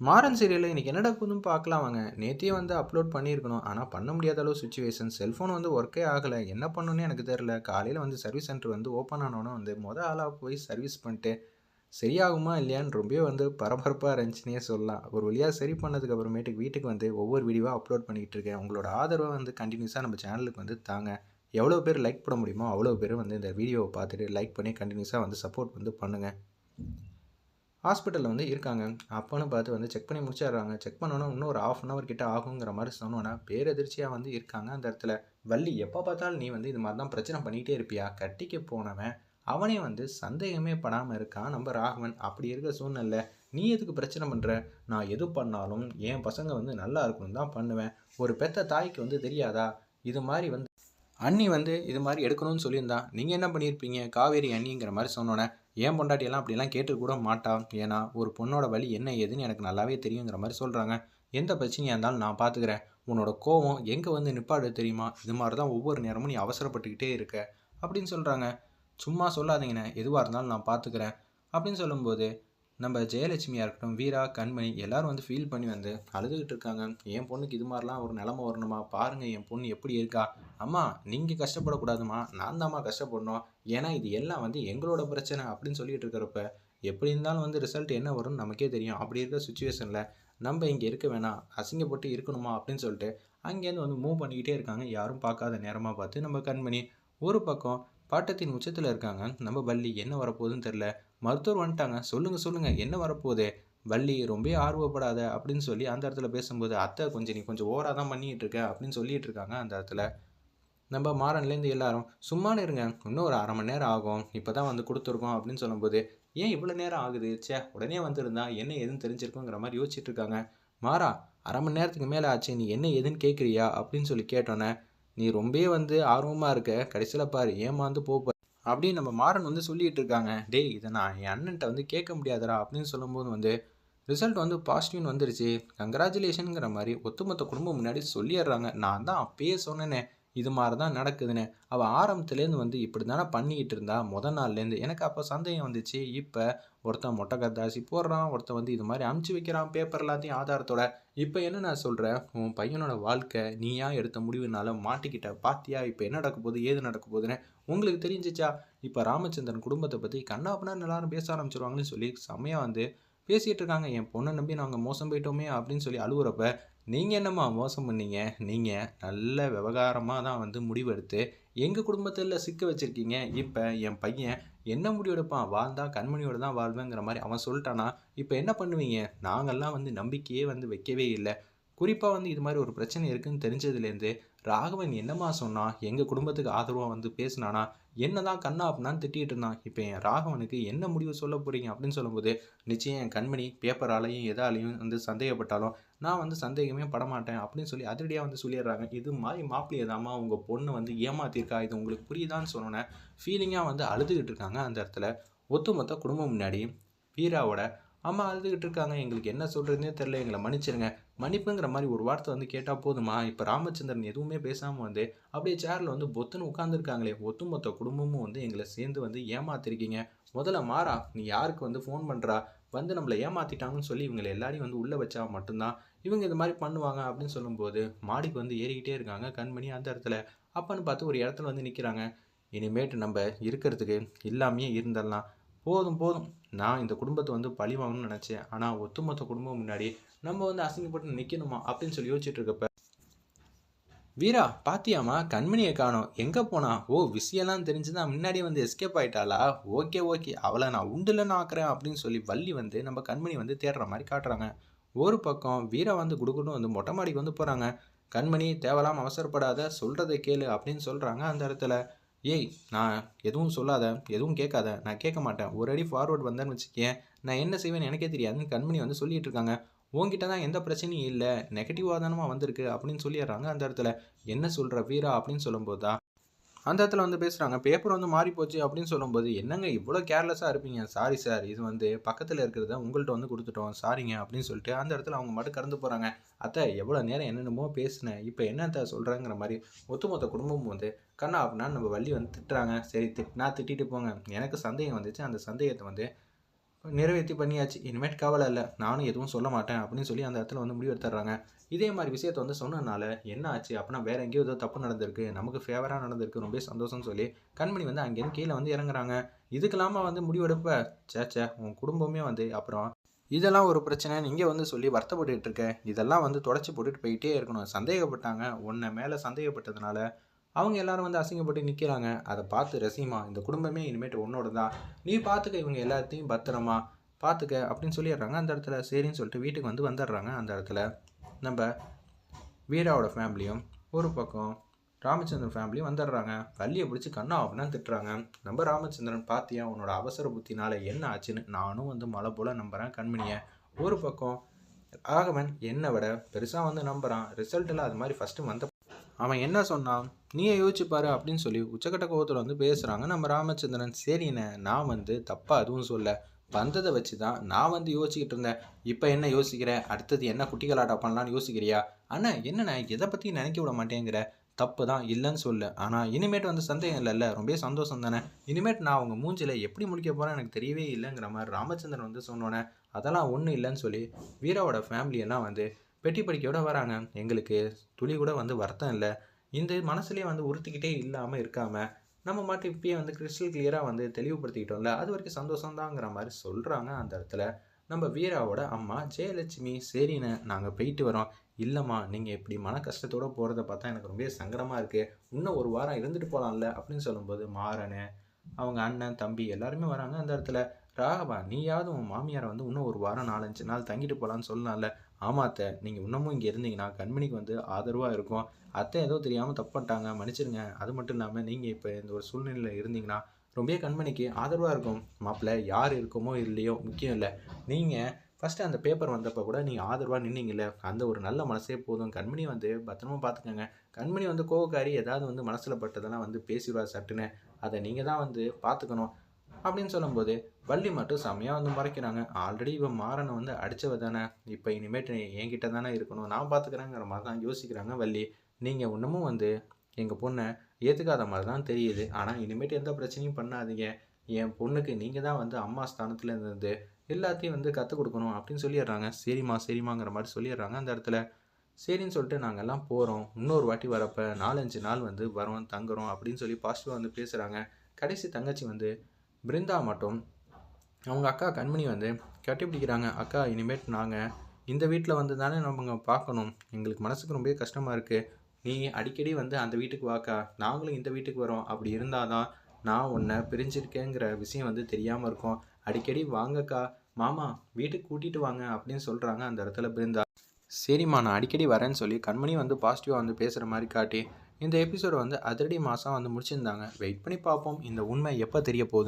மாறன் சீரியல்ல இன்னைக்கு என்ன நடக்குதுன்னு பார்க்கலாம் வாங்க. நேத்தியே வந்து அப்லோட் பண்ணியிருக்கணும். ஆனா பண்ண முடியாத அளவு சிச்சுவேஷன். செல்ஃபோன் வந்து ஒர்க்கே ஆகல. என்ன பண்ணணும்னே எனக்கு தெரியல. காலையில வந்து சர்வீஸ் சென்டர் வந்து ஓப்பன் ஆனோனே வந்து ஆளா போய் சர்வீஸ் பண்ணிட்டு, சரியாகுமா இல்லையான்னு ரொம்பவே வந்து பரபரப்பா இருந்துச்சுன்னே சொல்லலாம். ஒரு வழியா சரி பண்ணதுக்கு அப்புறமேட்டுக்கு வீட்டுக்கு வந்து ஒவ்வொரு வீடியோவா அப்லோட் பண்ணிக்கிட்டு இருக்கேன். உங்களோட ஆதரவ வந்து கன்டினியூஸா நம்ம சேனலுக்கு வந்து தாங்க. எவ்வளோ பேர் லைக் பண்ண முடியுமோ, அவ்வளோ பேர் வந்து இந்த வீடியோவ பார்த்துட்டு லைக் பண்ணி கன்டினியூஸா வந்து சப்போர்ட் வந்து பண்ணுங்க. ஹாஸ்பிட்டல்ல வந்து இருக்காங்க. அப்பன்னு பார்த்து வந்து செக் பண்ணி முடிச்சிடுறாங்க. செக் பண்ணோனே இன்னும் ஒரு 1/2 அன் ஹவர் கிட்ட ஆகுங்கிற மாரி சொன்னோனே, பேரெதிர்ச்சியா வந்து இருக்காங்க அந்த இடத்துல. "வள்ளி எப்ப பார்த்தாலும் நீ வந்து இது மாரி தான் பிரச்சனை பண்ணிட்டே இருப்பியா? கட்டிக்க போனவன், அவனே வந்து சந்தேகமே படாம இருக்கான் நம்ம ராகவன். அப்படி இருக்க சூழ்நிலையில, நீ எதுக்கு பிரச்சனை பண்ற? நான் எது பண்ணாலும் என் பசங்க வந்து நல்லா இருக்கணும்னு தான் பண்ணுவேன். ஒரு பெத்த தாய்க்கு வந்து தெரியாதா? இது மாரி வந்து அண்ணி வந்து இது மாரி எடுக்கணும்னு சொல்லியிருந்தா, நீங்க என்ன பண்ணியிருப்பீங்க? காவேரி அண்ணிங்கிற மாரி சொன்னோனே, என் பொண்டாட்டியெல்லாம் அப்படிலாம் கேட்டுக்க கூட மாட்டா. ஏன்னா, ஒரு பொண்ணோட வலி என்ன ஏதுன்னு எனக்கு நல்லாவே தெரியுங்கிற மாரி சொல்றாங்க. எந்த பிரச்சனையா இருந்தாலும் நான் பார்த்துக்கிறேன். உன்னோட கோவம் எங்க வந்து நிப்பாட்டுது தெரியுமா? இது மாரி தான் ஒவ்வொரு நேரமும் நீ அவசரப்பட்டுக்கிட்டே இருக்க. அப்படின்னு சொல்றாங்க. சும்மா சொல்லாதீங்கண்ணே. எதுவா இருந்தாலும் நான் பார்த்துக்கிறேன். அப்படின்னு சொல்லும்போது நம்ம ஜெயலட்சுமியா இருக்கட்டும், வீரா, கண்மணி எல்லாரும் வந்து ஃபீல் பண்ணி வந்து அழுதுகிட்டு இருக்காங்க. என் பொண்ணுக்கு இது மாரிலாம் ஒரு நிலைமை வரணுமா? பாருங்க என் பொண்ணு எப்படி இருக்கா? அம்மா நீங்க கஷ்டப்படக்கூடாதும்மா. நான் தாம்மா கஷ்டப்படணும். ஏன்னா இது எல்லாம் வந்து எங்களோட பிரச்சனை அப்படின்னு சொல்லிட்டு இருக்கிறப்ப, எப்படி இருந்தாலும் வந்து ரிசல்ட் என்ன வரும்னு நமக்கே தெரியும். அப்படி இருக்கிற சிச்சுவேஷன்ல நம்ம இங்க இருக்க வேணாம். அசிங்கப்பட்டு இருக்கணுமா? அப்படின்னு சொல்லிட்டு அங்கேருந்து வந்து மூவ் பண்ணிக்கிட்டே இருக்காங்க. யாரும் பார்க்காத நேரமா பார்த்து நம்ம கண்மணி. ஒரு பக்கம் பாட்டத்தின் உச்சத்துல இருக்காங்க. நம்ம வள்ளி என்ன வரப்போகுதுன்னு தெரியல. மருத்துவர் வந்துட்டாங்க. சொல்லுங்க, சொல்லுங்க. என்ன வரப்போகுது? வள்ளி ரொம்பவே ஆர்வப்படாத அப்படின்னு சொல்லி அந்த இடத்துல பேசும்போது, அத்தை கொஞ்சம் நீ கொஞ்சம் ஓவரா தான் பண்ணிட்டு இருக்க அப்படின்னு சொல்லிட்டு இருக்காங்க அந்த இடத்துல. நம்ம மாறன்லேருந்து எல்லாரும் சும்மானு இருங்க. இன்னும் ஒரு 1/2 மணி நேரம் ஆகும். இப்போ தான் வந்து குடுத்துருக்கோம் அப்படின்னு சொல்லும்போது, ஏன் இவ்வளோ நேரம் ஆகுது? ச்சே! உடனே வந்திருந்தா என்ன ஏதுன்னு தெரிஞ்சிருக்குங்கிற மாரி யோசிச்சுட்டு இருக்காங்க. மாறா 1/2 மணி நேரத்துக்கு மேல ஆச்சு. நீ என்ன ஏதுன்னு கேட்குறியா? அப்படின்னு சொல்லி கேட்டோன்னே, நீ ரொம்பவே வந்து ஆர்வமா இருக்க. கடைசியில பாரு ஏமாந்து போப்போற. அப்படின்னு நம்ம மாறன் வந்து சொல்லிட்டு இருக்காங்க. டேய் இத நான் என் அண்ணன்ட்ட வந்து கேட்க முடியாதுடா அப்படின்னு சொல்லும்போது வந்து, ரிசல்ட் வந்து பாசிட்டிவ்னு வந்துருச்சு. கங்கிராச்சுலேஷன்ங்கிற மாரி ஒட்டுமொத்த குடும்பம் முன்னாடி சொல்லிர்றாங்க. நான் தான் அப்பயே சொன்னேனே, இது மாரி தான் நடக்குதுன்னு. அவ ஆரம்பத்துலேருந்து வந்து இப்படி தானே பண்ணிக்கிட்டு இருந்தா நாள்லேருந்து. எனக்கு அப்ப சந்தேகம் வந்துச்சு. இப்ப ஒருத்தன் மொட்டை கத்தாசி போடுறான். ஒருத்தன் வந்து இது மாரி அனுப்பிச்சு வைக்கிறான் பேப்பர் எல்லாத்தையும் ஆதாரத்தோட. இப்ப என்ன நான் சொல்றேன், உன் பையனோட வாழ்க்கை நீயா எடுத்த முடிவுனால மாட்டிக்கிட்ட. பாத்தியா இப்ப என்ன நடக்க போகுது? ஏது நடக்க போகுதுன்னு உங்களுக்கு தெரிஞ்சுச்சா? இப்ப ராமச்சந்திரன் குடும்பத்த பத்தி கன்னா பின்னான்னு எல்லாரும் பேச ஆரம்பிச்சுருவாங்கன்னு சொல்லி செம்மையா வந்து பேசிட்டு இருக்காங்க. என் பொண்ண நம்பி நாங்க மோசம் போயிட்டோமே! அப்படின்னு சொல்லி அழுவுறப்ப, நீங்க என்னம்மா மோசம் பண்ணீங்க? நீங்க நல்ல விவகாரமா தான் வந்து முடிவெடுத்து, எங்க குடும்பத்தில சிக்க வச்சிருக்கீங்க. இப்ப என் பையன் என்ன முடிவு எடுப்பான்? வாழ்ந்தா கண்மணியோட தான் வாழ்வேங்கிற மாரி அவன் சொல்ட்டான்னா, இப்ப என்ன பண்ணுவீங்க? நாங்கலாம் வந்து நம்பிக்கையே வந்து வைக்கவே இல்ல. குறிப்பா வந்து இது மாரி ஒரு பிரச்சனை இருக்குன்னு தெரிஞ்சதுலேருந்து, ராகவன் என்னம்மா சொன்னான்? எங்க குடும்பத்துக்கு ஆதரவா வந்து பேசுனானா? என்னதான் கன்னா பின்னான்னு திட்டிட்டு இருந்தான். இப்ப என் ராகவனுக்கு என்ன முடிவு சொல்ல போறீங்க? அப்படின்னு சொல்லும்போது, நிச்சயம் என் கண்மணி பேப்பராலயும், எதாலயும் வந்து சந்தேகப்பட்டாலும், நான் வந்து சந்தேகமே படமாட்டேன் அப்படின்னு சொல்லி அதிரடியா வந்து சொல்லிடுறாங்க. இது மாரி மாப்பிள்ளைய தாம்மா உங்க பொண்ணு வந்து ஏமாத்தியிருக்கா. இது உங்களுக்கு புரியுதான்னு சொன்னோனே, ஃபீலிங்கா வந்து அழுதுகிட்டு இருக்காங்க அந்த இடத்துல. ஒட்டுமொத்த குடும்பம் முன்னாடி வீராவோட அம்மா அழுதுகிட்டு இருக்காங்க. எங்களுக்கு என்ன சொல்றதுன்னே தெரியல. எங்கள மன்னிச்சிடுங்க. மன்னிப்புங்கிற மாரி ஒரு வார்த்தை வந்து கேட்டா போதுமா? இப்ப ராமச்சந்திரன் எதுவுமே பேசாம வந்து அப்படியே சேர்ல வந்து பொத்துன்னு உட்கார்ந்துருக்காங்களே! ஒட்டுமொத்த குடும்பமும் வந்து எங்கள சேர்ந்து வந்து ஏமாத்திருக்கீங்க. முதல்ல மாறா, நீ யாருக்கு வந்து ஃபோன் பண்றா? வந்து நம்மள ஏமாத்திட்டாங்கன்னு சொல்லி இவங்கள எல்லாரையும் வந்து உள்ள வச்சா மட்டும் தான், இவங்க இது மாரி பண்ணுவாங்க அப்படின்னு சொல்லும்போது, மாடிக்கு வந்து ஏறிக்கிட்டே இருக்காங்க கண்மணி அந்த இடத்துல. அப்பன்னு பார்த்து ஒரு இடத்துல வந்து நிக்கிறாங்க. இனிமேட்டு நம்ப இருக்கிறதுக்கு இல்லாமயே இருந்துடலாம். போதும், போதும். நான் இந்த குடும்பத்த வந்து பழி வாங்கணும்னு நெனச்சேன். ஆனா ஒட்டுமொத்த குடும்பம் முன்னாடி நம்ம வந்து அசிங்கப்பட்டு நிக்கணுமா? அப்படின்னு சொல்லி யோசிச்சுட்டு இருக்கப்ப, வீரா பாத்தியாம்மா? கண்மணிய காணோம். எங்க போனா? ஓ! விஷயம்லாம் தெரிஞ்சு தான் முன்னாடியே வந்து எஸ்கேப் ஆயிட்டாளா? Okay, okay. அவள நான் உண்டுலன்னு ஆக்குறேன் அப்படின்னு சொல்லி வள்ளி வந்து நம்ம கண்மணி வந்து தேடுற மாரி காட்டுறாங்க. ஒரு பக்கம் வீரா வந்து குடுகுடுன்னு வந்து மொட்டை மாடிக்கு வந்து போறாங்க. கண்மணி தேவையில்லாம அவசரப்படாத, சொல்றத கேளு அப்படின்னு சொல்றாங்க அந்த இடத்துல. ஏய்! நான் எதுவும் சொல்லாத, எதுவும் கேட்காத. நான் கேட்க மாட்டேன். ஒரு அடி ஃபார்வர்ட் வந்தேன்னு வச்சுக்கயேன், நான் என்ன செய்வேன்னு எனக்கே தெரியாதுன்னு கண்மணி வந்து சொல்லிட்டு இருக்காங்க. உன்கிட்ட தான் எந்த பிரச்சனையும் இல்ல. நெகட்டிவா தானம்மா வந்திருக்கு அப்படின்னு சொல்லிடுறாங்க அந்த இடத்துல. என்ன சொல்ற வீரா அப்படின்னு சொல்லும்போது தான், அந்த இடத்துல வந்து பேசுறாங்க. பேப்பர் வந்து மாறி போச்சு அப்படின்னு சொல்லும்போது, என்னங்க இவ்வளோ கேர்லெஸ்ஸா இருப்பீங்க? Sorry sir. இது வந்து பக்கத்துல இருக்கிறத உங்கள்ட்ட வந்து குடுத்துட்டோம். சாரிங்க அப்படின்னு சொல்லிட்டு அந்த இடத்துல அவங்க பாட்டுக்கு கடந்து போறாங்க. அத்தை எவ்வளோ நேரம் என்னென்னமோ பேசினேன். இப்ப என்ன அத்தை சொல்றேங்கிற மாரி ஒட்டுமொத்த குடும்பமும் வந்து கன்னா பின்னான்னு நம்ம வள்ளி வந்து திட்டுறாங்க. சரி திட்டினா திட்டிட்டு போங்க. எனக்கு சந்தேகம் வந்துச்சு. அந்த சந்தேகத்த வந்து நிறைவேத்தி பண்ணியாச்சு. இனிமேட்டு கவலை இல்ல. நானும் எதுவும் சொல்ல மாட்டேன் அப்படின்னு சொல்லி அந்த இடத்துல வந்து முடிவு எடுத்துடுறாங்க. இதே மாரி விஷயத்த வந்து சொன்னதுனால என்ன ஆச்சு அப்பன்னா வேற எங்கேயோ ஏதோ தப்பு நடந்திருக்கு. நமக்கு ஃபேவரா நடந்திருக்கு. ரொம்பவே சந்தோஷம்னு சொல்லி கண்மணி வந்து அங்கேருந்து கீழ வந்து இறங்குறாங்க. இதுக்கெல்லாமா வந்து முடிவெடுப்ப? ச்சே! உன் குடும்பமே வந்து அப்புறம் இதெல்லாம் ஒரு பிரச்சனைன்னு இங்க வந்து சொல்லி வருத்தப்பட்டுட்டு இருக்க. இதெல்லாம் வந்து தொடச்சு போட்டுட்டு போயிட்டே இருக்கணும். சந்தேகப்பட்டாங்க. உன்ன மேல சந்தேகப்பட்டதுனால அவங்க எல்லாரும் வந்து அசிங்கப்பட்டு நிக்கிறாங்க. அத பார்த்து ரசிம்மா. இந்த குடும்பமே இனிமேட்டு உன்னோடது தான். நீ பார்த்துக்க இவங்க எல்லாத்தையும் பத்திரமா பார்த்துக்க அப்படின்னு சொல்லிடுறாங்க அந்த இடத்துல. சரின்னு சொல்லிட்டு வீட்டுக்கு வந்து வந்துடுறாங்க அந்த இடத்துல. நம்ப வீராவோட ஃபேமிலியும் ஒரு பக்கம் ராமச்சந்திரன் ஃபேமிலியும் வந்துடுறாங்க. வள்ளிய பிடிச்சு கண்ணா அப்படின்னா திட்டுறாங்க. நம்ம ராமச்சந்திரன் பார்த்தியா உன்னோட அவசர புத்தினால என்ன ஆச்சுன்னு. நானும் வந்து மலை போல நம்புறேன் கண்மணிய. ஒரு பக்கம் ராகவன் என்னை விட பெருசா வந்து நம்புறான். ரிசல்ட்டில் அது மாதிரி ஃபர்ஸ்ட் வந்த அவன் என்ன சொன்னான்? நீயே யோசிச்சு பாரு அப்படின்னு சொல்லி உச்சக்கட்ட கோவத்துல வந்து பேசுறாங்க நம்ம ராமச்சந்திரன். சரிண்ணே, நான் வந்து தப்பா எதுவும் சொல்ல. வந்ததை வச்சு தான் நான் வந்து யோசிச்சுக்கிட்டு இருந்தேன். இப்போ என்ன யோசிக்கிற? அடுத்தது என்ன குட்டி கலாட்டா பண்ணலான்னு யோசிக்கிறியா? அண்ணா என்னண்ணே எதை பத்தி நினைக்க விட மாட்டேங்கிற? தப்பு தான் இல்லைன்னு சொல்லு. ஆனா இனிமேட்டு வந்து சந்தேகம் இல்லைல்ல, ரொம்ப சந்தோஷம் தானே. இனிமேட்டு நான் அவங்க மூஞ்சில எப்படி முடிக்க போறேன் எனக்கு தெரியவே இல்லைங்கிற மாதிரி ராமச்சந்திரன் வந்து சொன்னோன்னே அதெல்லாம் ஒன்றும் இல்லைன்னு சொல்லி வீராவோட ஃபேமிலி எல்லாம் வந்து பெட்டி படிக்கையோட வராங்க. எங்களுக்கு துளி கூட வந்து வருத்தம் இல்லை. இந்த மனசுலயே வந்து உறுத்திக்கிட்டே இல்லாம இருக்காம, நம்ம மாட்டு இப்பயே வந்து கிறிஸ்டல் கிளியரா வந்து தெளிவுபடுத்திக்கிட்டோம்ல. அது வரைக்கும் சந்தோஷம் தாங்கிற மாரி சொல்றாங்க அந்த இடத்துல. நம்ம வீராவோட அம்மா ஜெயலட்சுமி. சரிண்ணே நாங்க போயிட்டு வரோம். இல்லம்மா நீங்க இப்படி மன கஷ்டத்தோட போறத பார்த்தா எனக்கு ரொம்பவே சங்கடமா இருக்கு. இன்னும் 1 வாரம் இருந்துட்டு போலாம்ல அப்படின்னு சொல்லும்போது மாறனு, அவங்க அண்ணன், தம்பி எல்லாருமே வராங்க அந்த இடத்துல. ராகவா நீயாவது உன் மாமியார வந்து இன்னும் 1 வாரம் 4, 5 நாள் தங்கிட்டு போலான்னு சொல்லலாம்ல. ஆமா அத்தை. நீங்க இன்னமும் இங்க இருந்தீங்கன்னா கண்மணிக்கு வந்து ஆதரவா இருக்கும். அத்தை ஏதோ தெரியாம தப்பு பண்ணிட்டாங்க. மன்னிச்சிடுங்க. அது மட்டும் இல்லாம நீங்க இப்ப இந்த ஒரு சூழ்நிலையில இருந்தீங்கன்னா, ரொம்பவே கண்மணிக்கு ஆதரவா இருக்கும். மாப்பிள யார் இருக்கோமோ இல்லையோ முக்கியம் இல்ல. நீங்க ஃபர்ஸ்ட்டு அந்த பேப்பர் வந்தப்ப கூட நீங்க ஆதரவா நின்னீங்கல்ல. அந்த ஒரு நல்ல மனசே போதும். கண்மணிய வந்து பத்திரமா பார்த்துக்கங்க. கண்மணி வந்து கோவக்காரி. ஏதாவது வந்து மனசுல பட்டதெல்லாம் வந்து பேசிருவா சட்டுன்னு. அத நீங்க தான் வந்து பார்த்துக்கணும். அப்படின்னு சொல்லும்போது, வள்ளி மட்டும் செம்மையா வந்து முறைக்கிறாங்க. ஆல்ரெடி இவ மாறன வந்து அடிச்சவ தானே. இப்ப இனிமேட்டு என்கிட்ட தானே இருக்கணும். நான் பார்த்துக்கிறேங்கிற மாரி தான் யோசிக்கிறாங்க வள்ளி. நீங்க இன்னமும் வந்து எங்க பொண்ண ஏத்துக்காத மாரி தான் தெரியுது. ஆனா இனிமேட்டு எந்த பிரச்சனையும் பண்ணாதீங்க. என் பொண்ணுக்கு நீங்க தான் வந்து அம்மா ஸ்தானத்துல இருந்து எல்லாத்தையும் வந்து கத்துக் குடுக்கணும் அப்படின்னு சொல்லிடுறாங்க. சரிம்மா, சரிம்மாங்கிற மாரி சொல்லிடுறாங்க அந்த இடத்துல. சரின்னு சொல்லிட்டு நாங்கெல்லாம் போறோம். இன்னொரு வாட்டி வரப்ப 4, 5 நாள் வந்து வரோம், தங்குறோம் அப்படின்னு சொல்லி பாசிட்டிவா வந்து பேசுறாங்க. கடைசி தங்கச்சி வந்து பிருந்தா மட்டும் அவங்க அக்கா கண்மணி வந்து கட்டிப்பிடிக்கிறாங்க. அக்கா இனிமேட்டு நாங்க இந்த வீட்ல வந்து தானே நம்மங்க பார்க்கணும். எங்களுக்கு மனசுக்கு ரொம்பவே கஷ்டமா இருக்கு. நீ அடிக்கடி வந்து அந்த வீட்டுக்கு வாக்கா. நாங்களும் இந்த வீட்டுக்கு வரோம். அப்படி இருந்தா தான் நான் உன்ன பிரிஞ்சிருக்கேங்கிற விஷயம் வந்து தெரியாம இருக்கும். அடிக்கடி வாங்கக்கா. மாமா வீட்டுக்கு கூட்டிட்டு வாங்க அப்படின்னு சொல்றாங்க அந்த இடத்துல பிருந்தா. சரிம்மா நான் அடிக்கடி வரேன்னு சொல்லி கண்மணி வந்து பாசிட்டிவா வந்து பேசுற மாரி காட்டி, இந்த எபிசோட வந்து அதிரடி மாசா வந்து முடிச்சிருந்தாங்க. வெயிட் பண்ணி பார்ப்போம் இந்த உண்மை எப்ப தெரிய போகுதுன்னு.